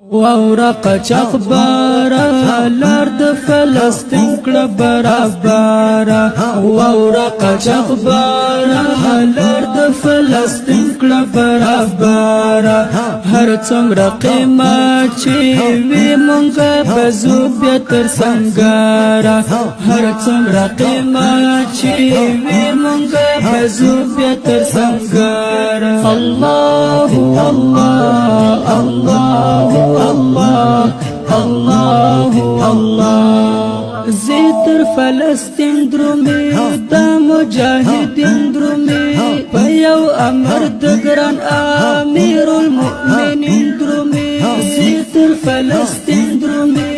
واورق چخبارا لرد فلسطین کړه برابره واورق چخبارا لرد فلسطین کړه برابره هر څومره قیمت چې وي مونږه بزو بیا تر سنګاره هر څومره قیمت چې وي مونږه بزو بیا تر سنګاره الله الله الله الله الله الله زیتر فلسطین درومي دا مجاهدین درومي په یو امر د ګران امیر المؤمنین درومي زیتر فلسطین درومي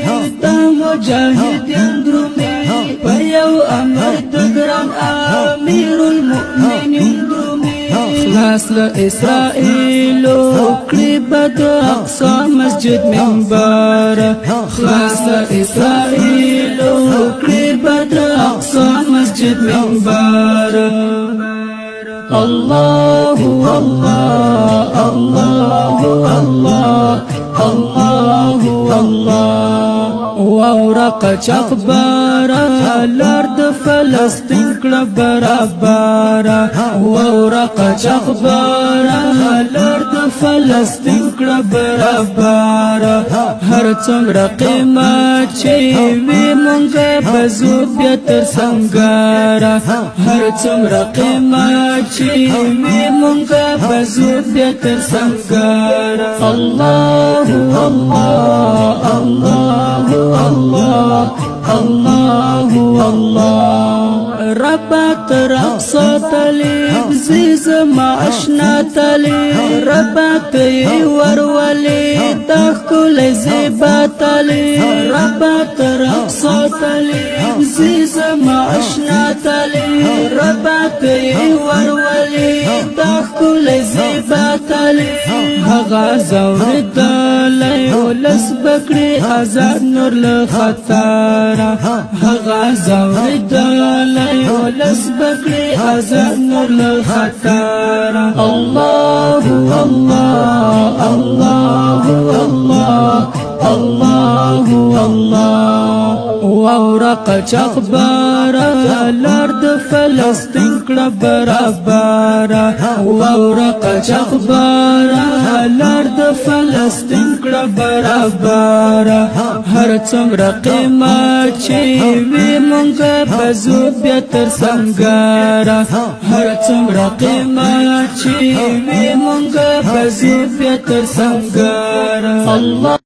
دا مجاهدین درومي په یو امر د ګران امیر المؤمنین درومي خلاص لإسرائيل وقريب أقصى مسجد منبر خلاص لإسرائيل وقريب أقصى مسجد منبر الله الله الله الله الله الله واورق چخبارا لرد فلسطین کړه برابره واورق چخبارا لرد فلسطین کړه برابره هر څومره قیمت چې وي مونږه بزو بیا تر سنګاره هر څومره قیمت چې وي مونږه بزو بیا تر سنګاره الله الله الله الله الله الله ربات رقصة طليب زيز معشنا طليب ربات ورولي تخكل زيبا طليب ربات رقصة طليب زيز معشنا طليب ربات ورولي تخكل زيبا طليب هغا زورد ولس بکړي آزاد نور له خطره هغه زورد ولس بکړي آزاد نور له خطره الله الله الله الله الله الله واورق چخبارا لرد فلسطین کړه برابره واورق چخبارا لرد فلسطین کړه برابره هر څومره قیمت چې وي مونږه بزو بیا تر سنګاره هر څومره قیمت چې وي مونږه بزو بیا تر سنګاره الله